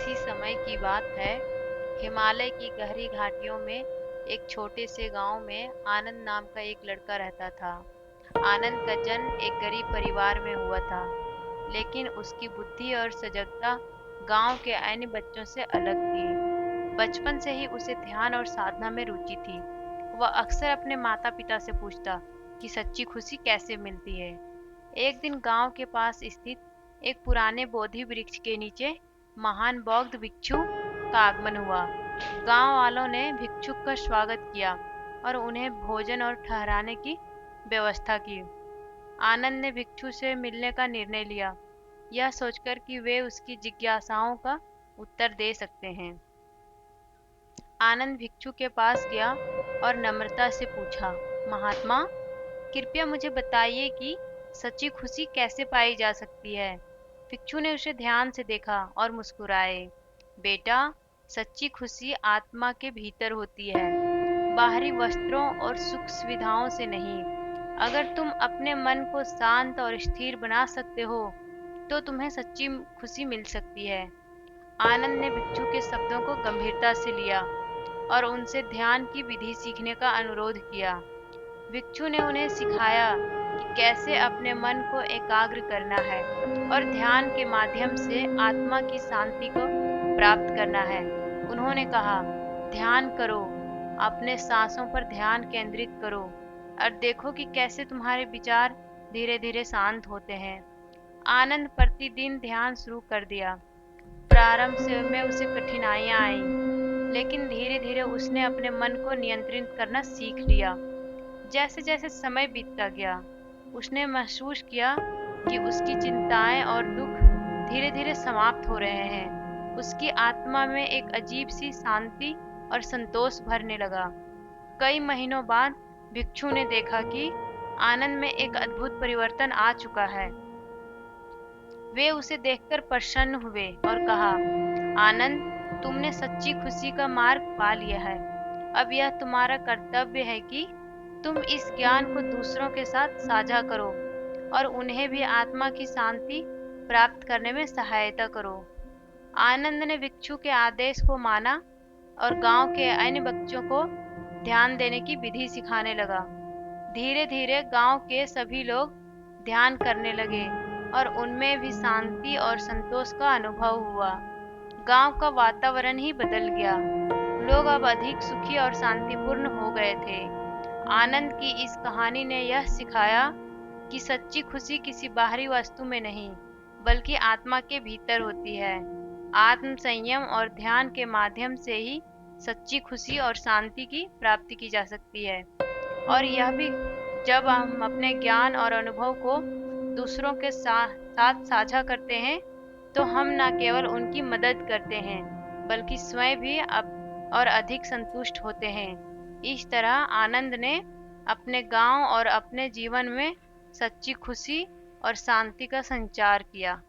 किसी समय की बात है। हिमालय की गहरी घाटियों में एक छोटे से गांव में आनंद नाम का एक लड़का रहता था। आनंद का जन्म एक गरीब परिवार में हुआ था, लेकिन उसकी बुद्धि और सजगता गांव के अन्य बच्चों से अलग थी। बचपन से ही उसे ध्यान और साधना में रुचि थी। वह अक्सर अपने माता पिता से पूछता कि सच्ची खुशी कैसे मिलती है। एक दिन गांव के पास स्थित एक पुराने बोधि वृक्ष के नीचे महान बौद्ध भिक्षु का आगमन हुआ। गांव वालों ने भिक्षुक का स्वागत किया और उन्हें भोजन और ठहराने की व्यवस्था की। आनंद ने भिक्षु से मिलने का निर्णय लिया, यह सोचकर कि वे उसकी जिज्ञासाओं का उत्तर दे सकते हैं। आनंद भिक्षु के पास गया और नम्रता से पूछा, महात्मा, कृपया मुझे बताइए कि सच्ची खुशी कैसे पाई जा सकती है। भिक्षु ने उसे ध्यान से देखा और मुस्कुराए। बेटा, सच्ची खुशी आत्मा के भीतर होती है, बाहरी वस्त्रों और सुख सुविधाओं से नहीं। अगर तुम अपने मन को शांत और स्थिर बना सकते हो, तो तुम्हें सच्ची खुशी मिल सकती है। आनंद ने भिक्षु के शब्दों को गंभीरता से लिया और उनसे ध्यान की विधि सीखने का अनुरोध किया। भिक्षु ने उन्हें सिखाया कि कैसे अपने मन को एकाग्र करना है और ध्यान के माध्यम से आत्मा की शांति को प्राप्त करना है। उन्होंने कहा, ध्यान करो, अपने सांसों पर ध्यान केंद्रित करो और देखो कि कैसे तुम्हारे विचार धीरे धीरे शांत होते हैं। आनंद प्रतिदिन ध्यान शुरू कर दिया। प्रारंभ से में उसे कठिनाइयां आईं, लेकिन धीरे धीरे उसने अपने मन को नियंत्रित करना सीख लिया। जैसे जैसे समय बीतता गया, उसने महसूस किया कि उसकी चिंताएं और दुख धीरे धीरे समाप्त हो रहे हैं। उसकी आत्मा में एक अजीब सी शांति और संतोष भरने लगा। कई महीनों बाद भिक्षु ने देखा कि आनंद में एक अद्भुत परिवर्तन आ चुका है। वे उसे देखकर प्रसन्न हुए और कहा, आनंद, तुमने सच्ची खुशी का मार्ग पा लिया है। अब यह तुम्हारा कर्तव्य है कि तुम इस ज्ञान को दूसरों के साथ साझा करो और उन्हें भी आत्मा की शांति प्राप्त करने में सहायता करो। आनंद ने भिक्षु के आदेश को माना और गांव के अन्य बच्चों को ध्यान देने की विधि सिखाने लगा। धीरे धीरे गांव के सभी लोग ध्यान करने लगे और उनमें भी शांति और संतोष का अनुभव हुआ। गांव का वातावरण ही बदल गया। लोग अब अधिक सुखी और शांतिपूर्ण हो गए थे। आनंद की इस कहानी ने यह सिखाया कि सच्ची खुशी किसी बाहरी वस्तु में नहीं, बल्कि आत्मा के भीतर होती है। आत्म संयम और ध्यान के माध्यम से ही सच्ची खुशी और शांति की प्राप्ति की जा सकती है। और यह भी जब हम अपने ज्ञान और अनुभव को दूसरों के साथ साझा करते हैं, तो हम न केवल उनकी मदद करते हैं, बल्कि स्वयं भी और अधिक संतुष्ट होते हैं। इस तरह आनंद ने अपने गांव और अपने जीवन में सच्ची खुशी और शांति का संचार किया।